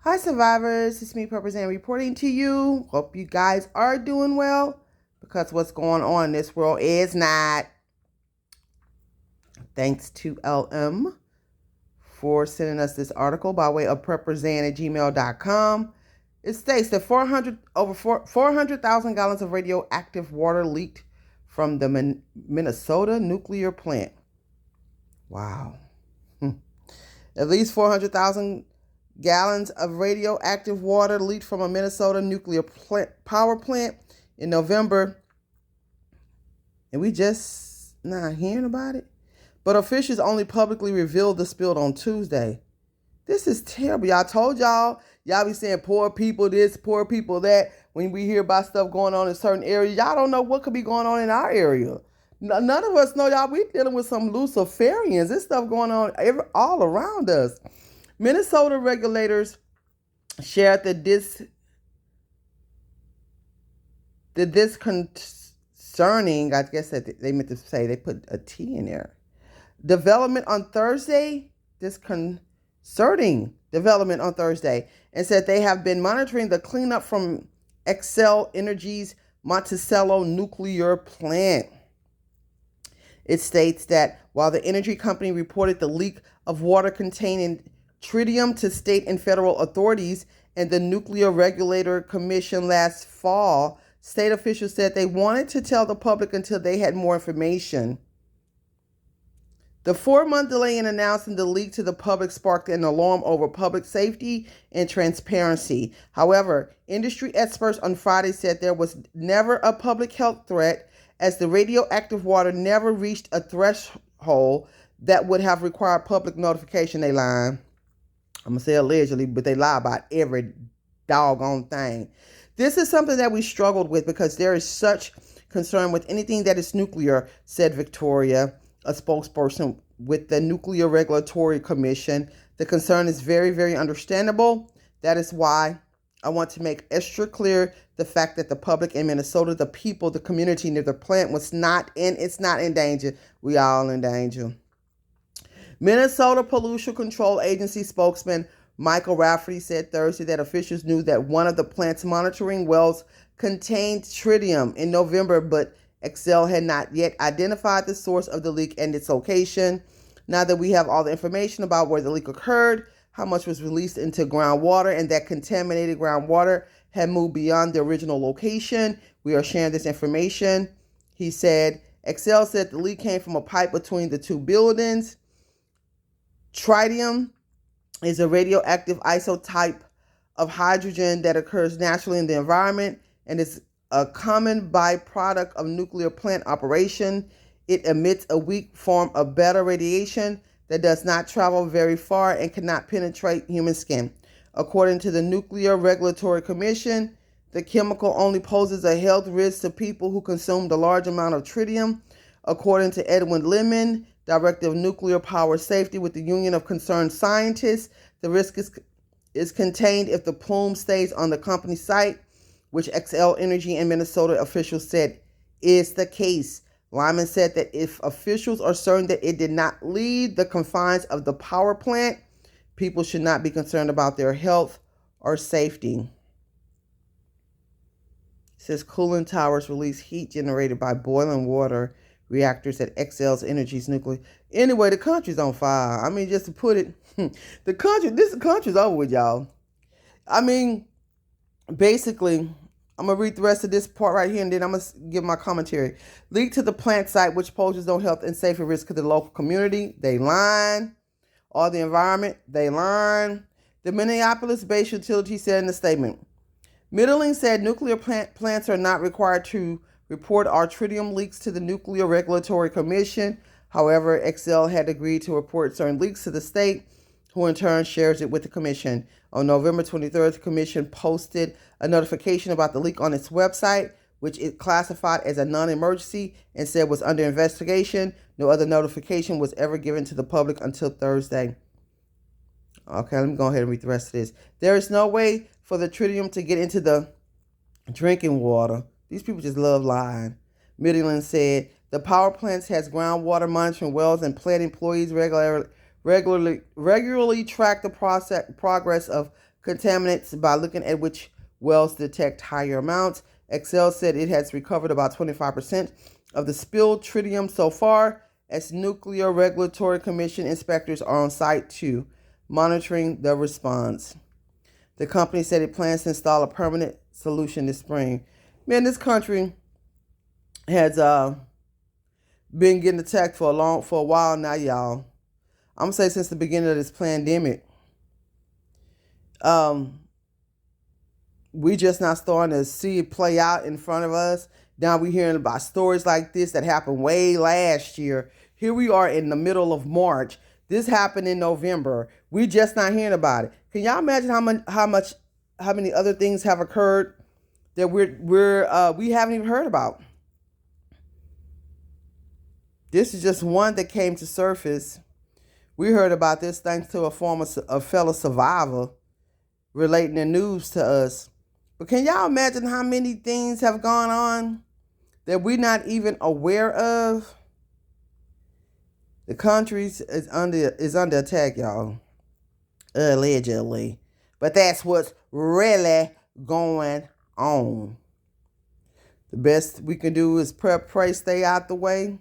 Hi survivors, it's me Purpose and reporting to you. Hope you guys are doing well, because what's going on in this world is not. Thanks to LM for sending us this article by way of prepperzan@gmail.com. It states that 400,000 gallons of radioactive water leaked from the Minnesota nuclear plant. Wow. At least 400,000 gallons of radioactive water leaked from a Minnesota nuclear power plant in November, and we just not hearing about it. But officials only publicly revealed the spill on Tuesday. This is terrible. Y'all told y'all be saying poor people this, poor people that. When we hear about stuff going on in certain areas, y'all don't know what could be going on in our area. None of us know, y'all. We dealing with some Luciferians. This stuff going on all around us. Minnesota regulators shared that this concerning, I guess that they meant to say, they put a T in there, development on Thursday, disconcerting development on Thursday, and said they have been monitoring the cleanup from Xcel Energy's Monticello nuclear plant. It states that while the energy company reported the leak of water containing tritium to state and federal authorities and the Nuclear Regulator Commission last fall, state officials said they wanted to tell the public until they had more information. The 4-month delay in announcing the leak to the public sparked an alarm over public safety and transparency. However, industry experts on Friday said there was never a public health threat, as the radioactive water never reached a threshold that would have required public notification. They lying. I'm going to say allegedly, but they lie about every doggone thing. This is something that we struggled with because there is such concern with anything that is nuclear, said Victoria, a spokesperson with the Nuclear Regulatory Commission. The concern is very, very understandable. That is why I want to make extra clear the fact that the public in Minnesota, the people, the community near the plant it's not in danger. We all in danger. Minnesota Pollution Control Agency spokesman Michael Rafferty said Thursday that officials knew that one of the plant's monitoring wells contained tritium in November, but Xcel had not yet identified the source of the leak and its location. Now that we have all the information about where the leak occurred, how much was released into groundwater, and that contaminated groundwater had moved beyond the original location, we are sharing this information. He said, Xcel said the leak came from a pipe between the two buildings. Tritium is a radioactive isotype of hydrogen that occurs naturally in the environment and is a common byproduct of nuclear plant operation. It emits a weak form of beta radiation that does not travel very far and cannot penetrate human skin. According to the Nuclear Regulatory Commission, the chemical only poses a health risk to people who consumed a large amount of tritium. According to Edwin Lemon, Director of Nuclear Power Safety with the Union of Concerned Scientists, the risk is contained if the plume stays on the company site, which Xcel Energy and Minnesota officials said is the case. Lyman said that if officials are certain that it did not leave the confines of the power plant, people should not be concerned about their health or safety. It says cooling towers release heat generated by boiling water reactors at Xcel Energy's nuclear. Anyway, the country's on fire. I mean, just to put it, this country's over with, y'all. I mean, basically, I'm going to read the rest of this part right here, and then I'm going to give my commentary. Leak to the plant site, which poses no health and safety risk to the local community. They lying. Or the environment. They lying. The Minneapolis-based utility said in a statement, Middling said nuclear plants are not required to report our tritium leaks to the Nuclear Regulatory Commission. However, Xcel had agreed to report certain leaks to the state, who in turn shares it with the commission. On November 23rd, the commission posted a notification about the leak on its website, which it classified as a non-emergency and said was under investigation. No other notification was ever given to the public until Thursday. Okay, let me go ahead and read the rest of this. There is no way for the tritium to get into the drinking water. These people just love lying. Midland said the power plants has groundwater monitoring wells, and plant employees regularly track the progress of contaminants by looking at which wells detect higher amounts. Excel said it has recovered about 25% of the spilled tritium so far, as Nuclear Regulatory Commission inspectors are on site too, monitoring the response. The company said it plans to install a permanent solution this spring. Man, this country has been getting attacked for a while now, y'all. I'm gonna say since the beginning of this pandemic. We just not starting to see it play out in front of us. Now we're hearing about stories like this that happened way last year. Here we are in the middle of March. This happened in November. We just not hearing about it. Can y'all imagine how many other things have occurred that we haven't even heard about? This is just one that came to surface. We heard about this thanks to a fellow survivor relating the news to us. But can y'all imagine how many things have gone on that we're not even aware of? The country is under attack, y'all. Allegedly. But that's what's really going on. The best we can do is prep, pray, stay out the way.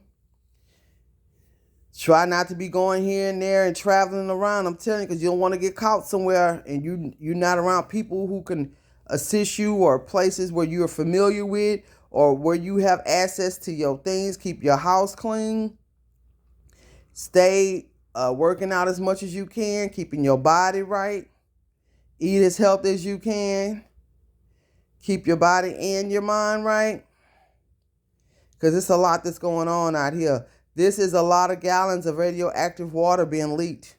Try not to be going here and there and traveling around. I'm telling you, because you don't want to get caught somewhere and you're not around people who can assist you, or places where you're familiar with, or where you have access to your things. Keep your house clean. Stay working out as much as you can, keeping your body right. Eat as healthy as you can. Keep your body and your mind right. Because it's a lot that's going on out here. This is a lot of gallons of radioactive water being leaked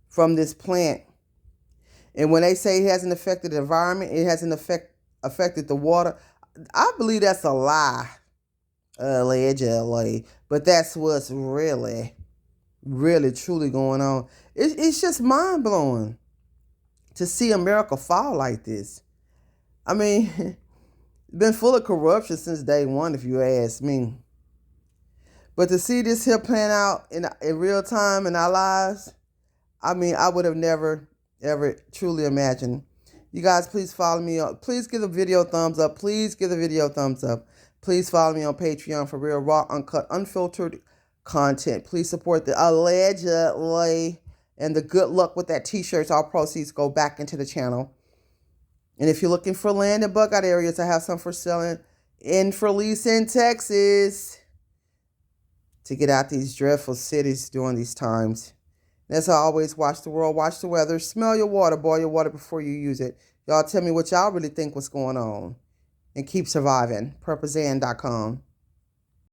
from this plant. And when they say it hasn't affected the environment, it hasn't affected the water, I believe that's a lie, allegedly. But that's what's really, really, truly going on. It's just mind-blowing to see America fall like this. I mean, it's been full of corruption since day one, if you ask me. But to see this here plan out in real time in our lives, I mean, I would have never, ever truly imagined. You guys, please follow me. Please give the video a thumbs up. Please give the video a thumbs up. Please follow me on Patreon for real, raw, uncut, unfiltered content. Please support the allegedly and the good luck with that t-shirts. All proceeds go back into the channel. And if you're looking for land in bug out areas, I have some for selling in for lease in Texas. To get out these dreadful cities during these times. And as I always, watch the world, watch the weather, smell your water, boil your water before you use it. Y'all tell me what y'all really think was going on. And keep surviving. PurposeAnd.com.